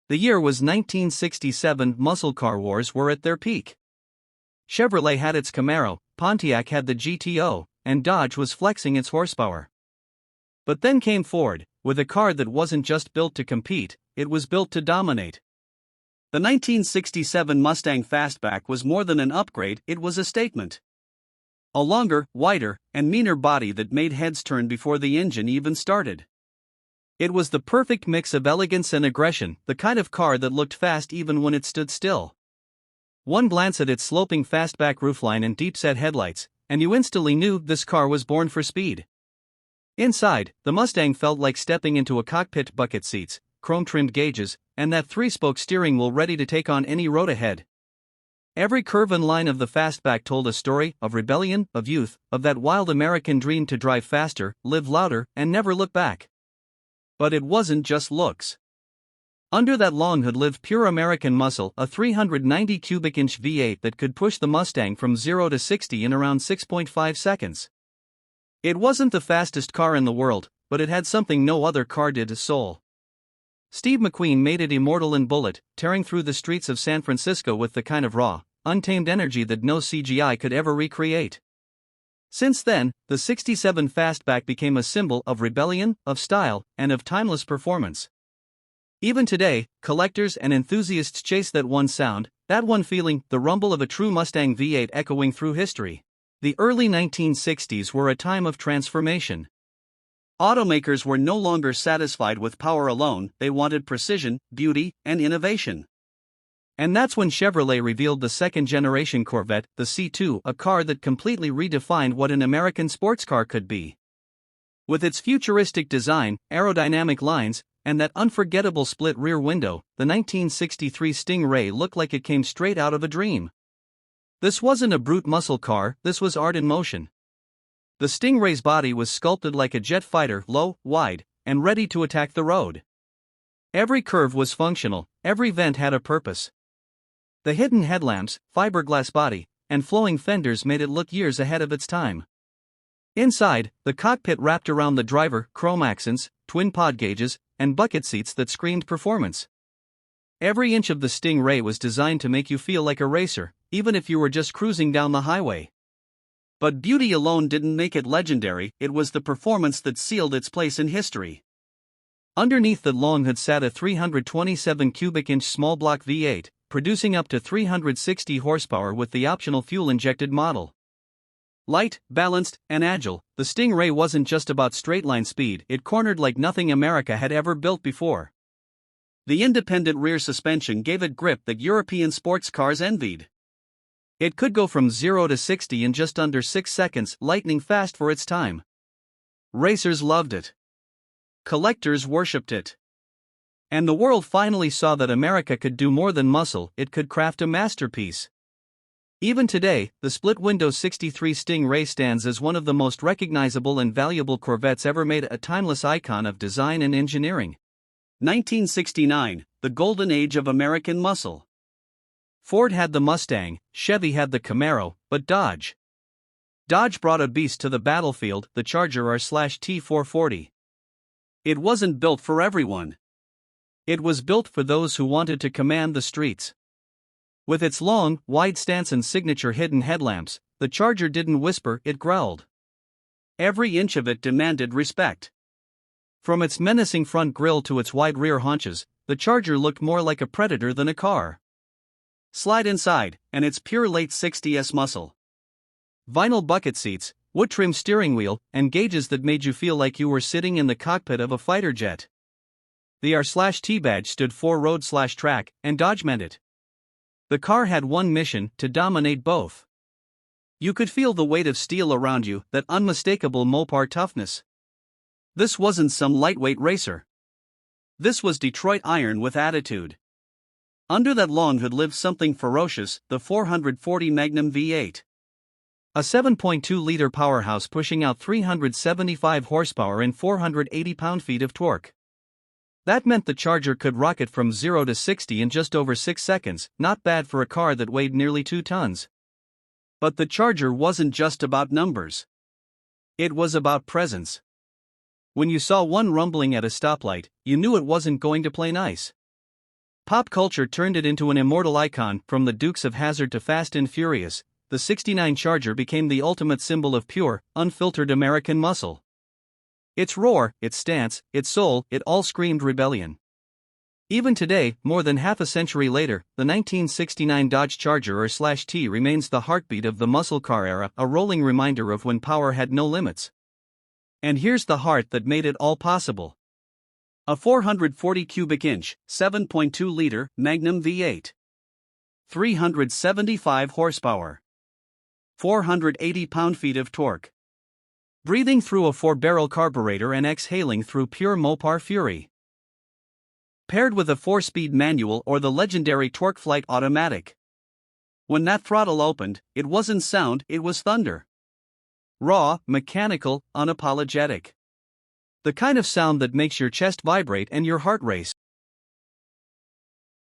The year was 1967. Muscle car wars were at their peak. Chevrolet had its Camaro, Pontiac had the GTO, and Dodge was flexing its horsepower. But then came Ford, with a car that wasn't just built to compete, it was built to dominate. The 1967 Mustang Fastback was more than an upgrade, it was a statement. A longer, wider, and meaner body that made heads turn before the engine even started. It was the perfect mix of elegance and aggression, the kind of car that looked fast even when it stood still. One glance at its sloping fastback roofline and deep-set headlights, and you instantly knew this car was born for speed. Inside, the Mustang felt like stepping into a cockpit, bucket seats, chrome-trimmed gauges, and that three-spoke steering wheel ready to take on any road ahead. Every curve and line of the Fastback told a story of rebellion, of youth, of that wild American dream to drive faster, live louder, and never look back. But it wasn't just looks. Under that long hood lived pure American muscle, a 390 cubic inch V8 that could push the Mustang from 0 to 60 in around 6.5 seconds. It wasn't the fastest car in the world, but it had something no other car did: a soul. Steve McQueen made it immortal in Bullitt, tearing through the streets of San Francisco with the kind of raw, untamed energy that no CGI could ever recreate. Since then, the 67 Fastback became a symbol of rebellion, of style, and of timeless performance. Even today, collectors and enthusiasts chase that one sound, that one feeling, the rumble of a true Mustang V8 echoing through history. The early 1960s were a time of transformation. Automakers were no longer satisfied with power alone, they wanted precision, beauty, and innovation. And that's when Chevrolet revealed the second-generation Corvette, the C2, a car that completely redefined what an American sports car could be. With its futuristic design, aerodynamic lines, and that unforgettable split rear window, the 1963 Stingray looked like it came straight out of a dream. This wasn't a brute muscle car, this was art in motion. The Stingray's body was sculpted like a jet fighter, low, wide, and ready to attack the road. Every curve was functional, every vent had a purpose. The hidden headlamps, fiberglass body, and flowing fenders made it look years ahead of its time. Inside, the cockpit wrapped around the driver, chrome accents, twin pod gauges, and bucket seats that screamed performance. Every inch of the Stingray was designed to make you feel like a racer, even if you were just cruising down the highway. But beauty alone didn't make it legendary, it was the performance that sealed its place in history. Underneath the long hood sat a 327 cubic inch small block V8, producing up to 360 horsepower with the optional fuel-injected model. Light, balanced, and agile, the Stingray wasn't just about straight-line speed, it cornered like nothing America had ever built before. The independent rear suspension gave it grip that European sports cars envied. It could go from 0 to 60 in just under 6 seconds, lightning fast for its time. Racers loved it. Collectors worshipped it. And the world finally saw that America could do more than muscle, it could craft a masterpiece. Even today, the split-window 63 Stingray stands as one of the most recognizable and valuable Corvettes ever made, a timeless icon of design and engineering. 1969, the golden age of American muscle. Ford had the Mustang, Chevy had the Camaro, but Dodge brought a beast to the battlefield, the Charger R/T440. It wasn't built for everyone. It was built for those who wanted to command the streets. With its long, wide stance and signature hidden headlamps, the Charger didn't whisper, it growled. Every inch of it demanded respect. From its menacing front grille to its wide rear haunches, the Charger looked more like a predator than a car. Slide inside, and it's pure late 60s muscle. Vinyl bucket seats, wood-trimmed steering wheel, and gauges that made you feel like you were sitting in the cockpit of a fighter jet. The R/T badge stood for road/track, and Dodge meant it. The car had one mission, to dominate both. You could feel the weight of steel around you, that unmistakable Mopar toughness. This wasn't some lightweight racer. This was Detroit iron with attitude. Under that long hood lived something ferocious, the 440 Magnum V8. A 7.2-liter powerhouse pushing out 375 horsepower and 480 pound-feet of torque. That meant the Charger could rocket from 0 to 60 in just over 6 seconds, not bad for a car that weighed nearly 2 tons. But the Charger wasn't just about numbers. It was about presence. When you saw one rumbling at a stoplight, you knew it wasn't going to play nice. Pop culture turned it into an immortal icon. From the Dukes of Hazzard to Fast and Furious, the '69 Charger became the ultimate symbol of pure, unfiltered American muscle. Its roar, its stance, its soul, it all screamed rebellion. Even today, more than half a century later, the 1969 Dodge Charger/T remains the heartbeat of the muscle car era, a rolling reminder of when power had no limits. And here's the heart that made it all possible. A 440 cubic inch, 7.2-liter Magnum V8. 375 horsepower. 480 pound-feet of torque. Breathing through a 4-barrel carburetor and exhaling through pure Mopar fury. Paired with a 4-speed manual or the legendary TorqueFlite automatic. When that throttle opened, it wasn't sound, it was thunder. Raw, mechanical, unapologetic. The kind of sound that makes your chest vibrate and your heart race.